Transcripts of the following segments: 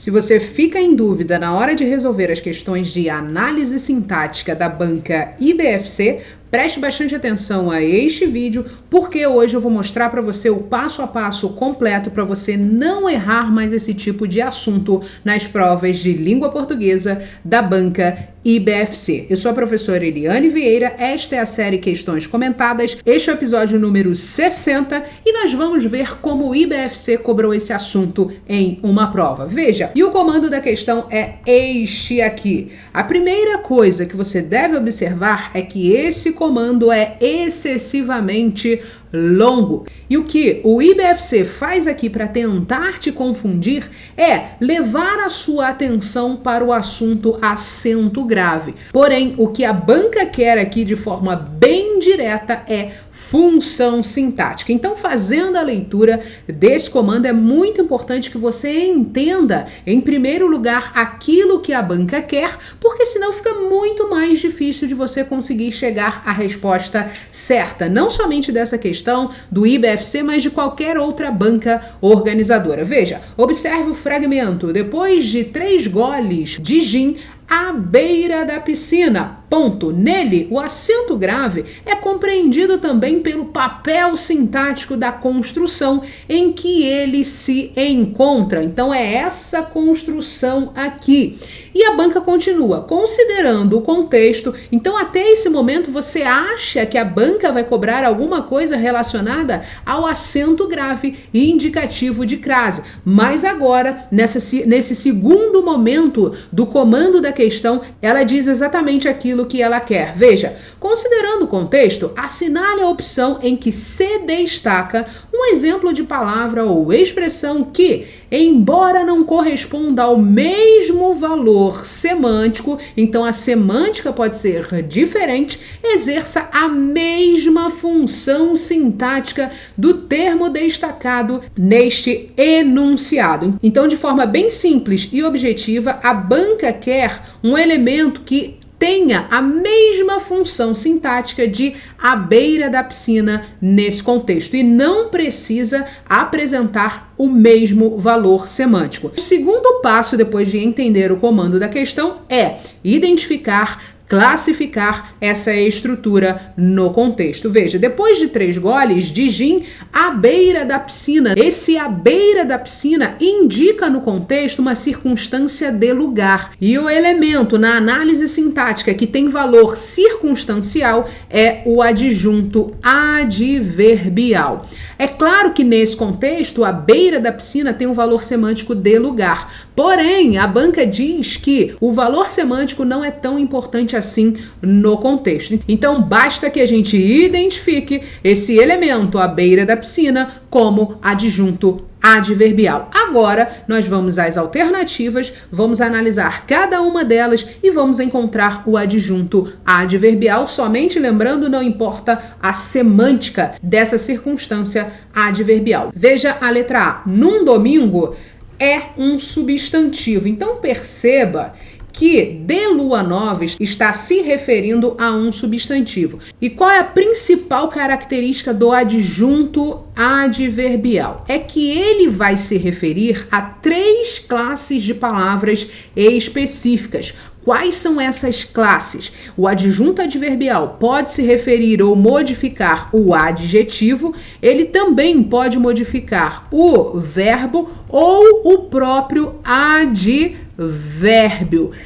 Se você fica em dúvida na hora de resolver as questões de análise sintática da banca IBFC, preste bastante atenção a este vídeo, porque hoje eu vou mostrar para você o passo a passo completo para você não errar mais esse tipo de assunto nas provas de língua portuguesa da banca IBFC. Eu sou a professora Eliane Vieira, esta é a série Questões Comentadas, este é o episódio número 60 e nós vamos ver como o IBFC cobrou esse assunto em uma prova. Veja, e o comando da questão é este aqui. A primeira coisa que você deve observar é que esse comando é excessivamente longo. E o que o IBFC faz aqui para tentar te confundir é levar a sua atenção para o assunto acento grave. Porém, o que a banca quer aqui de forma bem direta é função sintática. Então, fazendo a leitura desse comando, é muito importante que você entenda, em primeiro lugar, aquilo que a banca quer, porque senão fica muito mais difícil de você conseguir chegar à resposta certa, não somente dessa questão do IBFC, mas de qualquer outra banca organizadora. Veja, observe o fragmento. Depois de 3 goles de gin, à beira da piscina. Ponto. Nele, o acento grave é compreendido também pelo papel sintático da construção em que ele se encontra. Então, é essa construção aqui. E a banca continua, considerando o contexto. Então, até esse momento, você acha que a banca vai cobrar alguma coisa relacionada ao acento grave e indicativo de crase. Mas agora, nesse segundo momento do comando da questão, ela diz exatamente aquilo que ela quer. Veja, considerando o contexto, assinale a opção em que se destaca um exemplo de palavra ou expressão que, embora não corresponda ao mesmo valor semântico, então a semântica pode ser diferente, exerça a mesma função sintática do termo destacado neste enunciado. Então, de forma bem simples e objetiva, a banca quer um elemento que tenha a mesma função sintática de à beira da piscina nesse contexto e não precisa apresentar o mesmo valor semântico. O segundo passo, depois de entender o comando da questão, é identificar, classificar essa estrutura no contexto. Veja, depois de 3 goles de gin, à beira da piscina. Esse à beira da piscina indica no contexto uma circunstância de lugar. E o elemento na análise sintática que tem valor circunstancial é o adjunto adverbial. É claro que nesse contexto, a beira da piscina tem um valor semântico de lugar. Porém, a banca diz que o valor semântico não é tão importante assim no contexto. Então, basta que a gente identifique esse elemento à beira da piscina como adjunto adverbial. Agora, nós vamos às alternativas, vamos analisar cada uma delas e vamos encontrar o adjunto adverbial. Somente lembrando, não importa a semântica dessa circunstância adverbial. Veja a letra A. Num domingo é um substantivo. Então, perceba que de lua nova está se referindo a um substantivo. E qual é a principal característica do adjunto adverbial? É que ele vai se referir a 3 classes de palavras específicas. Quais são essas classes? O adjunto adverbial pode se referir ou modificar o adjetivo, ele também pode modificar o verbo ou o próprio advérbio.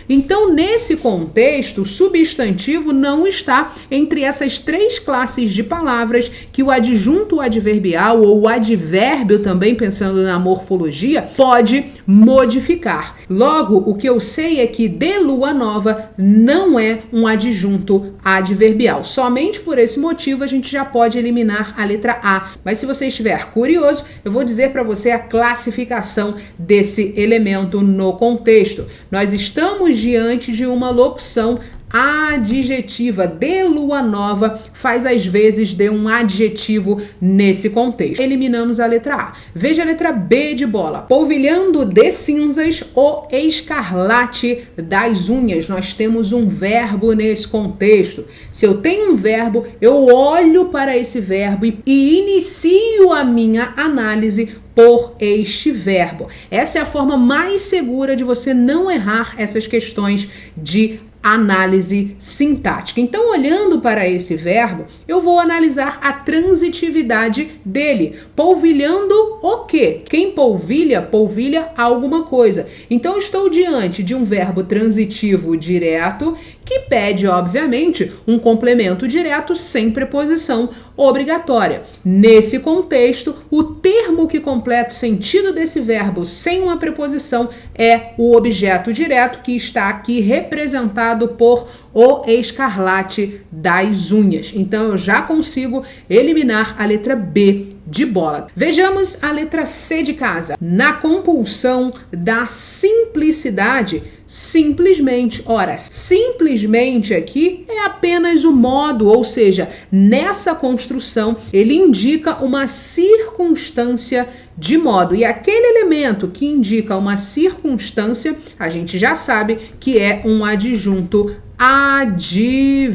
Então, nesse contexto, o substantivo não está entre essas 3 classes de palavras que o adjunto adverbial ou o advérbio, também pensando na morfologia, pode modificar. Logo, o que eu sei é que de lua nova não é um adjunto adverbial. Somente por esse motivo a gente já pode eliminar a letra A. Mas se você estiver curioso, eu vou dizer para você a classificação desse elemento no contexto. Nós estamos diante de uma locução adjetiva de lua nova faz às vezes de um adjetivo nesse contexto. Eliminamos a letra A. Veja a letra B de bola. Polvilhando de cinzas o escarlate das unhas. Nós temos um verbo nesse contexto. Se eu tenho um verbo, eu olho para esse verbo e inicio a minha análise por este verbo. Essa é a forma mais segura de você não errar essas questões de análise sintática. Então, olhando para esse verbo, eu vou analisar a transitividade dele. Polvilhando o quê? Quem polvilha, polvilha alguma coisa. Então, estou diante de um verbo transitivo direto que pede, obviamente, um complemento direto sem preposição obrigatória. Nesse contexto, o termo que completa o sentido desse verbo sem uma preposição é o objeto direto, que está aqui representado por o escarlate das unhas. Então, eu já consigo eliminar a letra B de bola. Vejamos a letra C de casa. Na compulsão da simplicidade, simplesmente. Ora, simplesmente aqui é apenas o modo, ou seja, nessa construção ele indica uma circunstância de modo. E aquele elemento que indica uma circunstância, a gente já sabe que é um adjunto adverbial.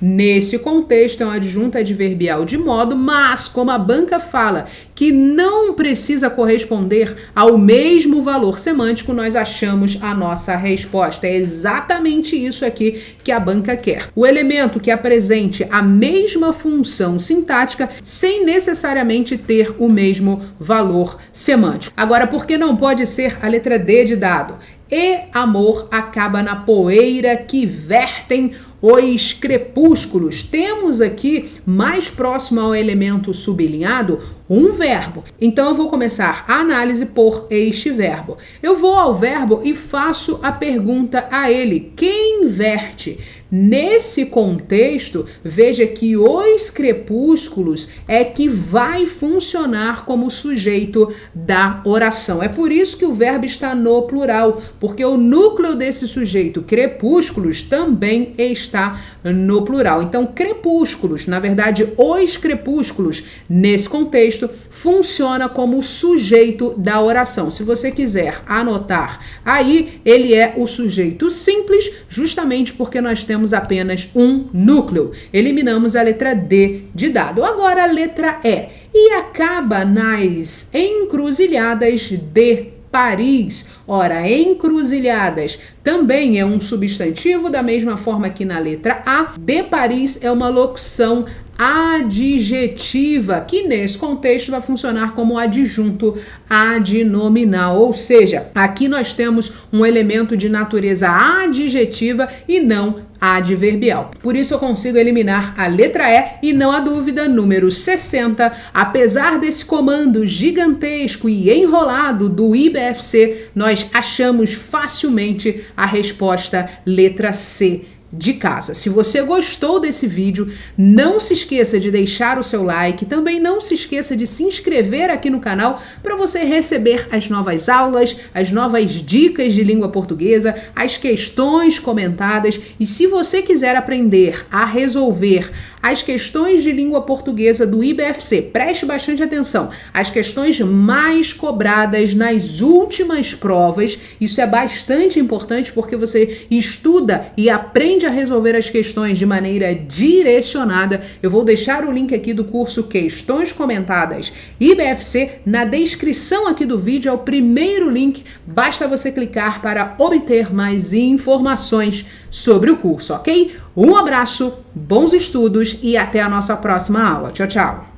Nesse contexto é um adjunto adverbial de modo, mas como a banca fala que não precisa corresponder ao mesmo valor semântico, nós achamos a nossa resposta. É exatamente isso aqui que a banca quer. O elemento que apresente a mesma função sintática sem necessariamente ter o mesmo valor semântico. Agora, por que não pode ser a letra D de dado? E amor acaba na poeira que vertem os crepúsculos. Temos aqui, mais próximo ao elemento sublinhado, um verbo. Então, eu vou começar a análise por este verbo. Eu vou ao verbo e faço a pergunta a ele. Quem verte? Nesse contexto, veja que os crepúsculos é que vai funcionar como sujeito da oração. É por isso que o verbo está no plural, porque o núcleo desse sujeito, crepúsculos, também está no plural. Então, crepúsculos, na verdade, os crepúsculos, nesse contexto, funciona como sujeito da oração. Se você quiser anotar aí, ele é o sujeito simples, justamente porque nós temos apenas um núcleo. Eliminamos a letra D de dado. Agora a letra E. E acaba nas encruzilhadas de Paris. Ora, encruzilhadas também é um substantivo, da mesma forma que na letra A. De Paris é uma locução adjetiva, que nesse contexto vai funcionar como adjunto adnominal, ou seja, aqui nós temos um elemento de natureza adjetiva e não adverbial. Por isso eu consigo eliminar a letra E e não há dúvida, número 60, apesar desse comando gigantesco e enrolado do IBFC, nós achamos facilmente a resposta letra C de casa. Se você gostou desse vídeo, não se esqueça de deixar o seu like, também não se esqueça de se inscrever aqui no canal para você receber as novas aulas, as novas dicas de língua portuguesa, as questões comentadas, e se você quiser aprender a resolver as questões de língua portuguesa do IBFC, preste bastante atenção, as questões mais cobradas nas últimas provas, isso é bastante importante porque você estuda e aprende a resolver as questões de maneira direcionada. Eu vou deixar o link aqui do curso Questões Comentadas IBFC na descrição aqui do vídeo, é o primeiro link, basta você clicar para obter mais informações sobre o curso, ok? Um abraço, bons estudos e até a nossa próxima aula. Tchau, tchau!